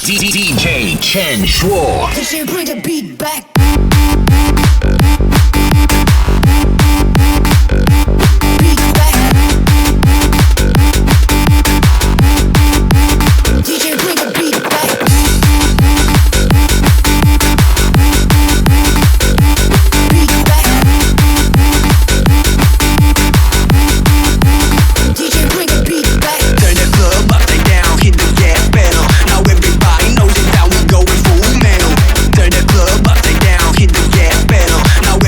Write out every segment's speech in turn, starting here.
DJ Chenshr. Bring the beat back. Now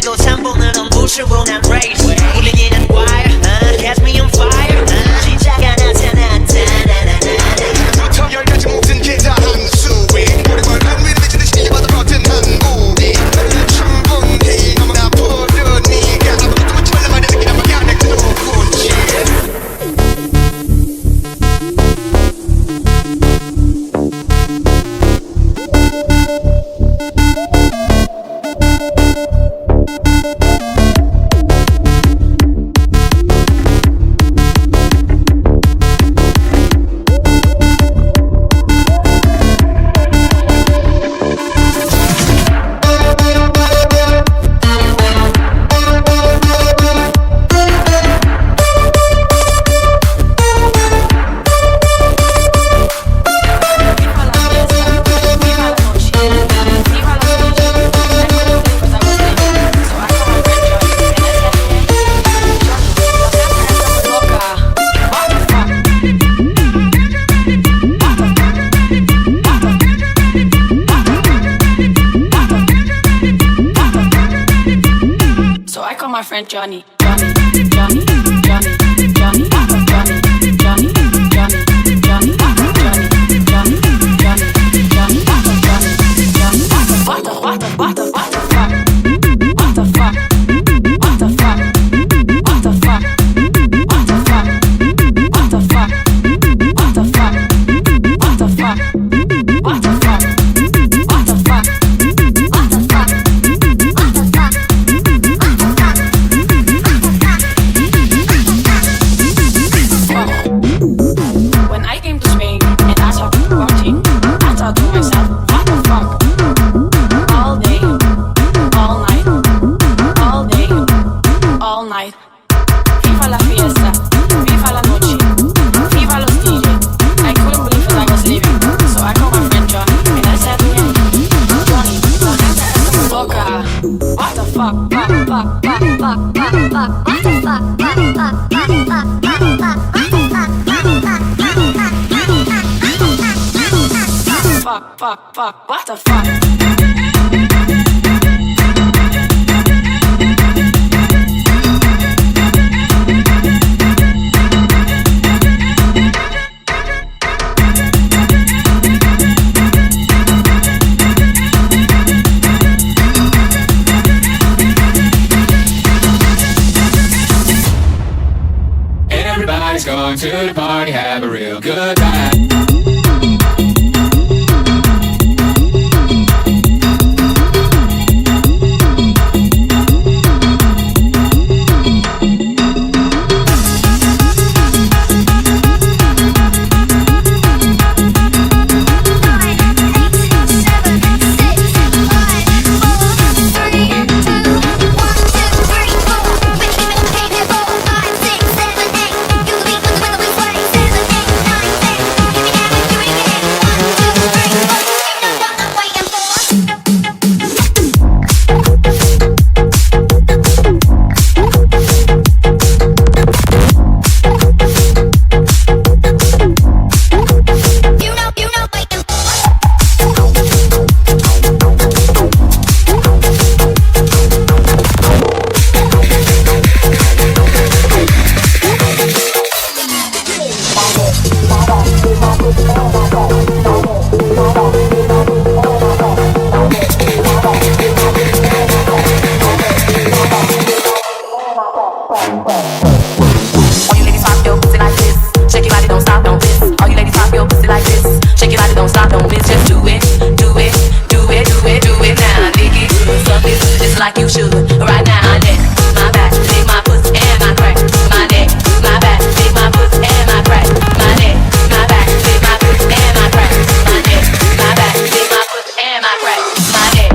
都参不能不是我难 race 无力也难怪 catch me on fire 시작하나 부터 열까지 모든 게 다 한 수위 오래걸한 위를 비치듯 시려봐도 버튼 한 우리 충분히 너무나 부르니까 아무것도 묻지 말란 말이야 그냥 막야 내 누군지 My friend Johnny, Johnny, Johnny, Johnny, Johnny, Johnny, Johnny, Johnny, Johnny, Johnny, Johnny, Johnny, Johnny, Johnny. What the fuck? What the fuck? What the fuck? What the fuck? What the fuck? What the fuck? What the fuck? What the fuck? What the fuck? What the fuck? What the fuck? What the fuck? When I came to Spain and I saw people watching, I thought to myself, what the fuck? All day, all night, all day, all night. Viva la fiesta, viva la noche, viva los DJ. I couldn't believe that I was leaving, so I called my friend Johnny and I said to him, Johnny, la gente está muy loca. What the fuck? What the fuck? What the fuck? What the fuck? What the fuck? What the fuck? What the fuck? What the fuck? Fuck, what the fuck? Everybody's going to the party, have a real good time. Like you should, right now, my neck, my back, take my pussy and my crack, my neck, my back, take my pussy and my crack, my neck, my back, take my pussy and my crack, my neck, my back, take my pussy and my crack, my neck.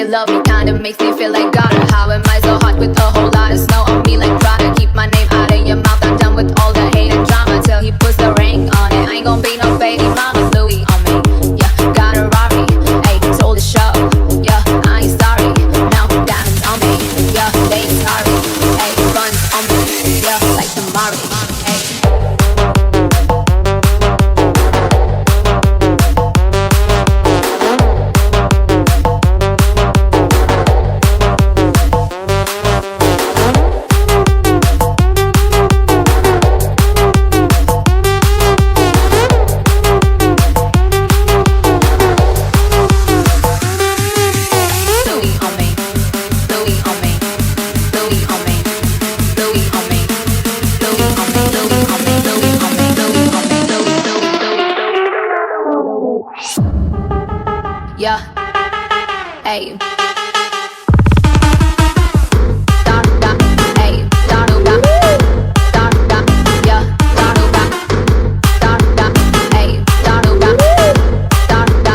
you love me, kinda makes me feel like God. How am I so hot with a whole lot of snow on me? Like try to keep my name out of your mouth. I'm done with all the hate and drama till he puts the ring on it. I ain't gon' be no baby mama. Louis on me, yeah, got a Rari, ayy, told the show, yeah, I ain't sorry. Now diamonds on me, yeah, they ain't sorry, ayy, buns on me, yeah, like the Mari, ayy. Yeah, ayy. Da da, ayy, da da da, da da, yeah, da da da, da da, ayy, da da da, da da,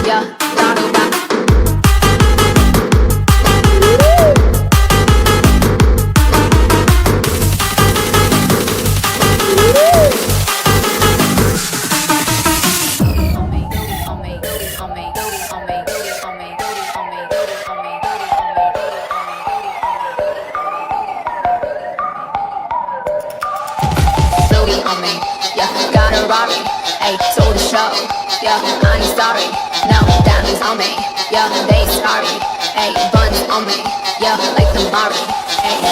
yeah, da da da. Louis on me, yeah, got a Rari, ayy, told the show, yeah, I ain't sorry. No diamonds on me, yeah, they sorry, ayy, buns on me, yeah, like the Mari, ayy.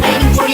Waiting for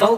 So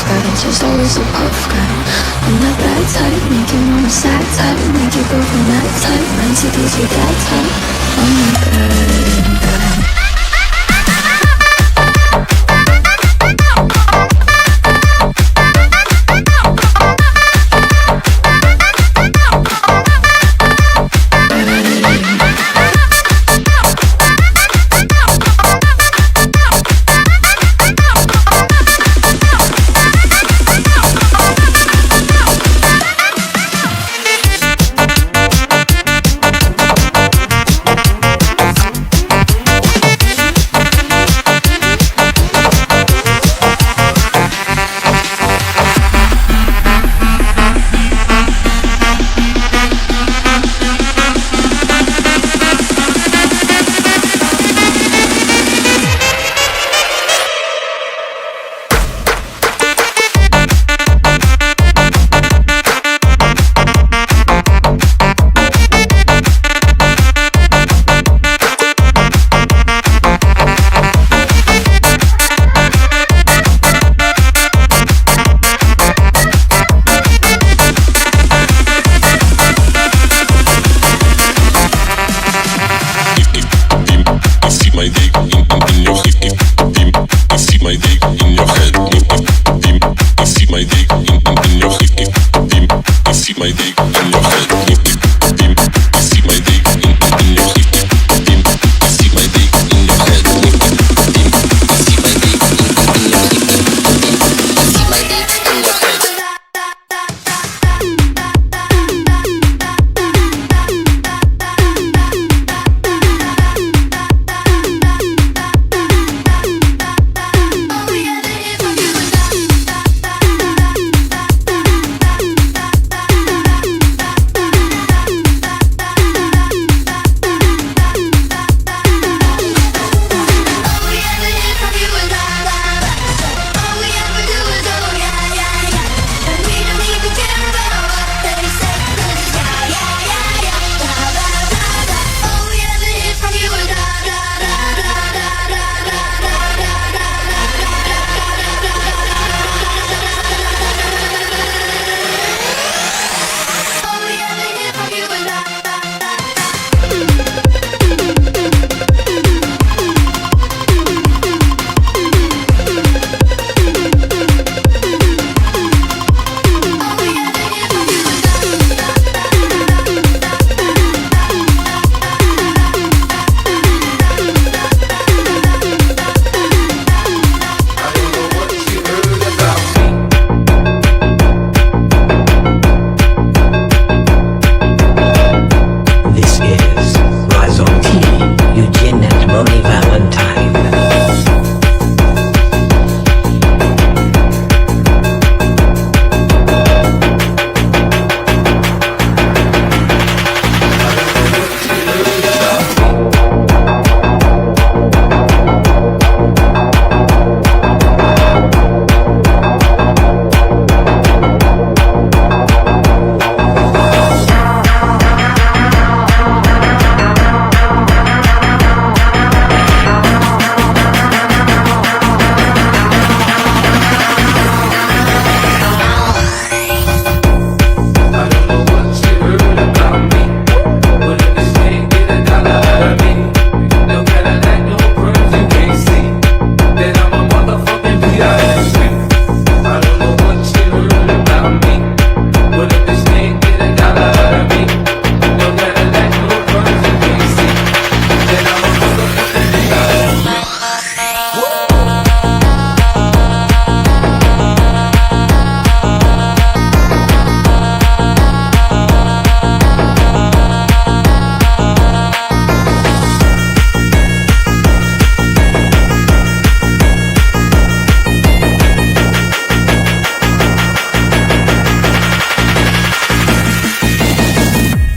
guy, just always a puff guy. I'm that bad type, make your mama sad type, make your girlfriend mad type, 90 DJ that type. I'm that bad guy.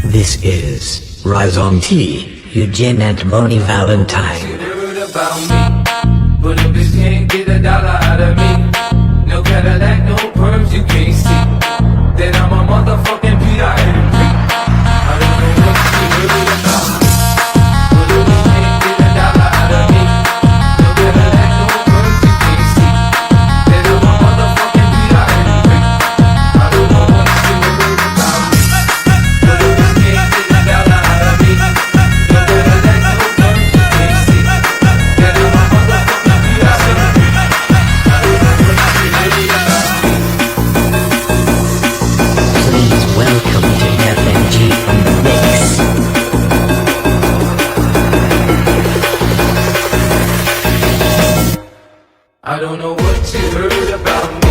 This is Rise on T, Eugene and Moni Valentine. About me, but if this can't get a dollar out of me, no Cadillac, no perms you can't see, then I'm a motherfucking P.I.M.P. I don't know what she heard about me, but if this can't get a dollar out of me, no Cadillac, no perms you can't see, then I'm a motherfucking P.I.M.P. I don't know what you heard about me.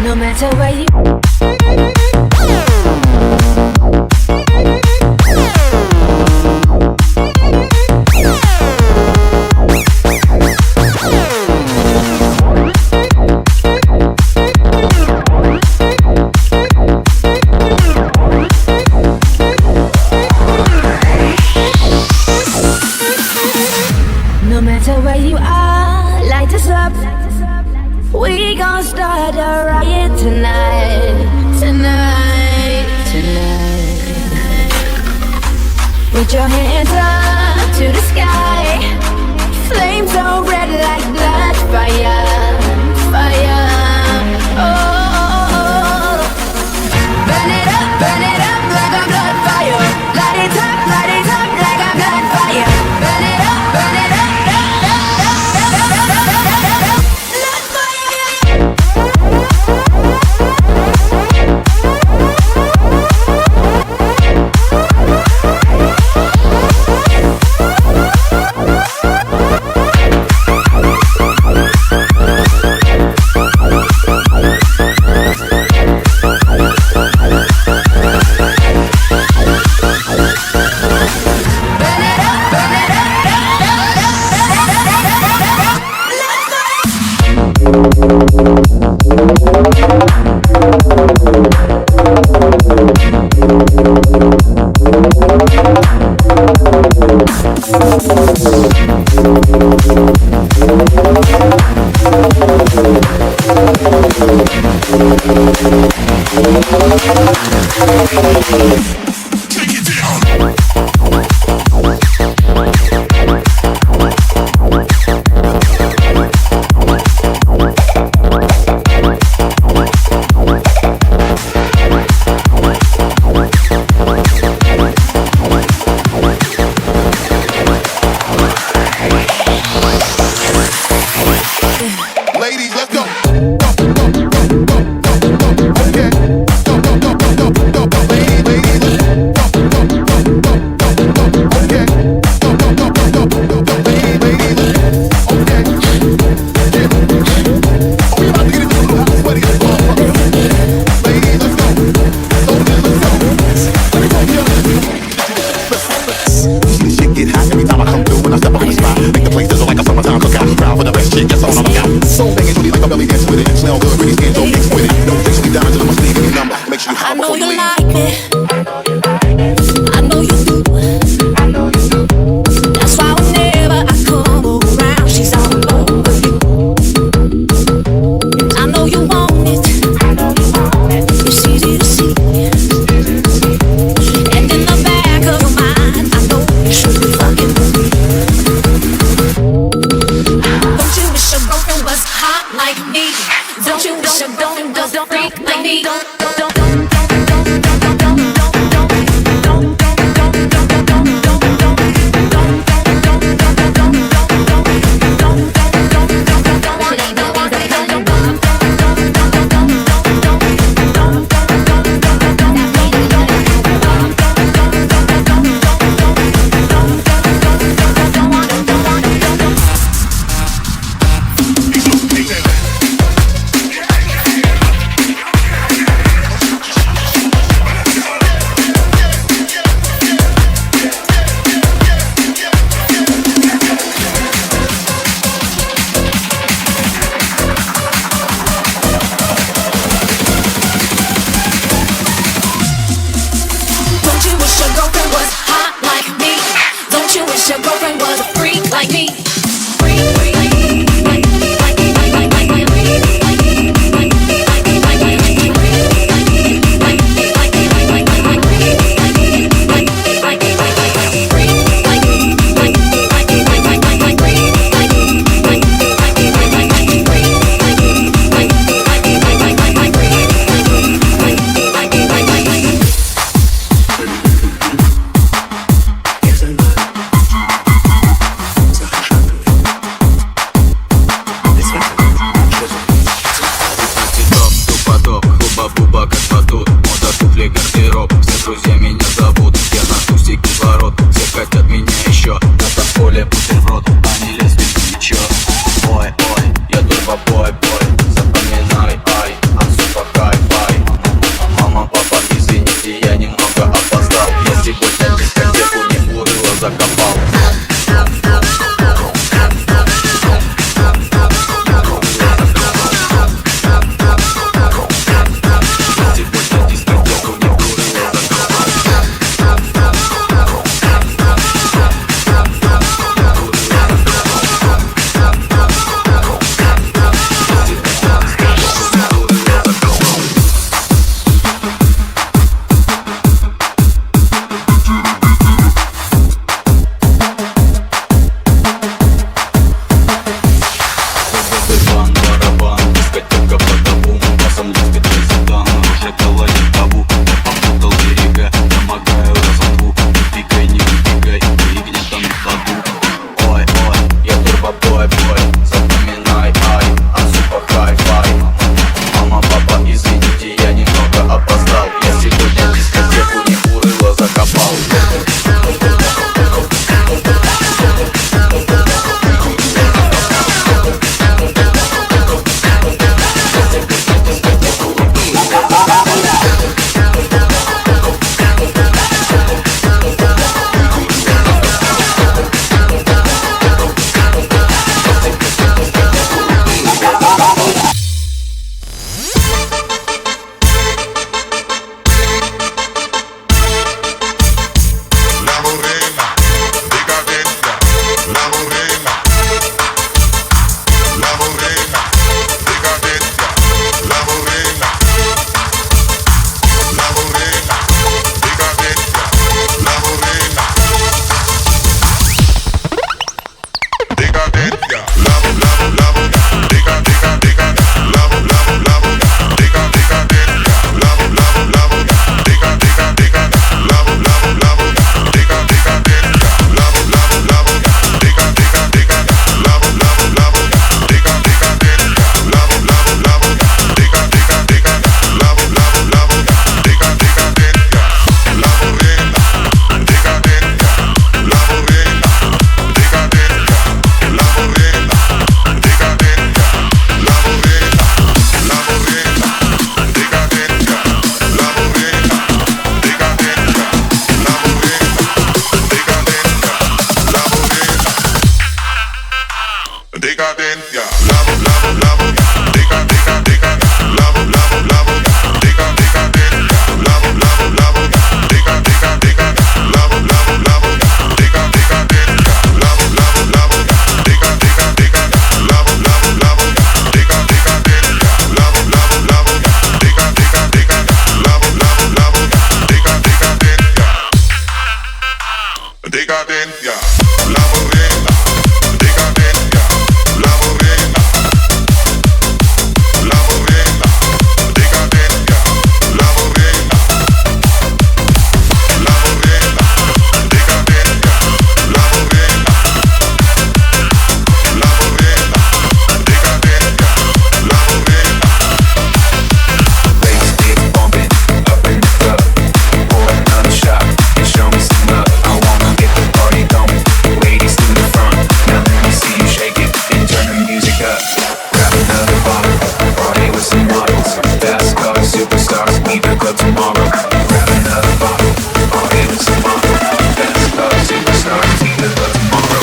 No matter where you No matter where you are, light us up. We gon' start a riot tonight, tonight, tonight. Put your hands up to the sky. Flames so red like blood, fire, fire. Oh, burn it up like a blood fire. Light it up like a blood fire. Burn it up, burn it up. I know you like me. I know you do. That's why whenever I come around, she's all over you. I know you want it. It's easy to see. And in the back of your mind, I know you should be fucking with me. Don't you wish your girlfriend was hot like me? Don't you wish your girlfriend doesn't freak like me? Don't. decadencia, la morena, decadencia, la morena, la morena, decadencia, la morena, la morena, decadencia, la morena, la morena, decadencia, la morena. Bass keep bumping up in the club. Pour another shot and show me some love. I wanna get the party going. Ladies to the front. Now let me see you shake it and turn the music up. Grab another bottle. Party with some models. Fast cars, superstars. Leave the club tomorrow. Grab another bottle. Party with some models. Fast cars, superstars. Leave the club tomorrow.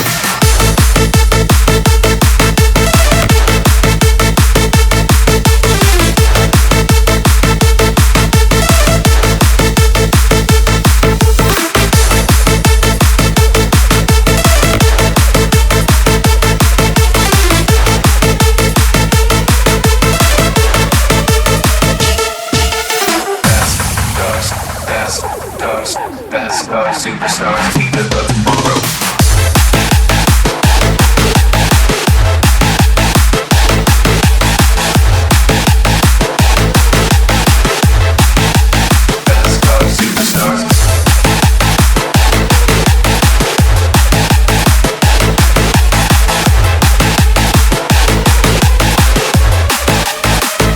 Fast cars, superstars, leave the club tomorrow. Fast cars, superstars.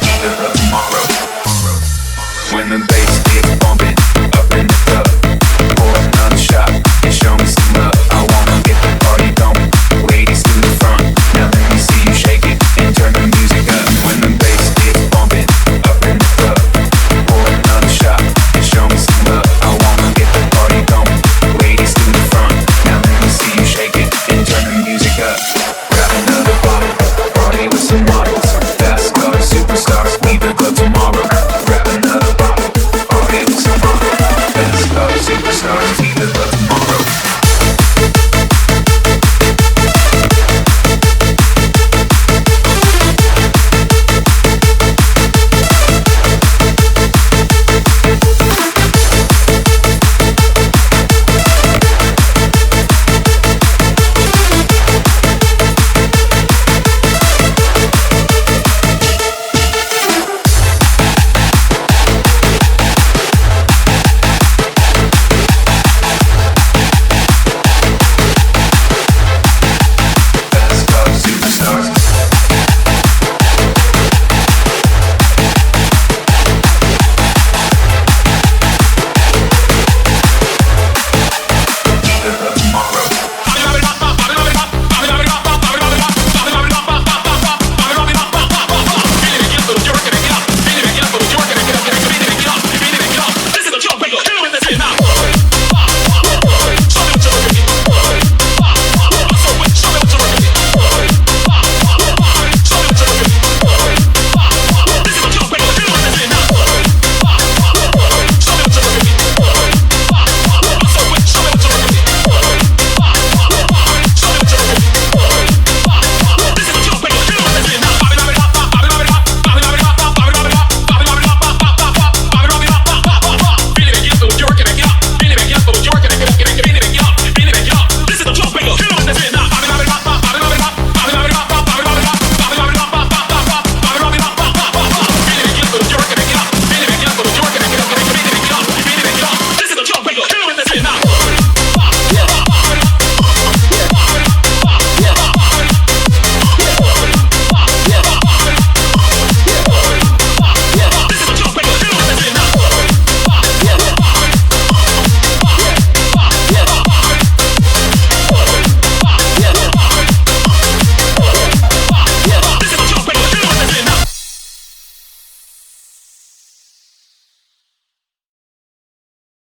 Leave the club tomorrow. When the bass gets bumping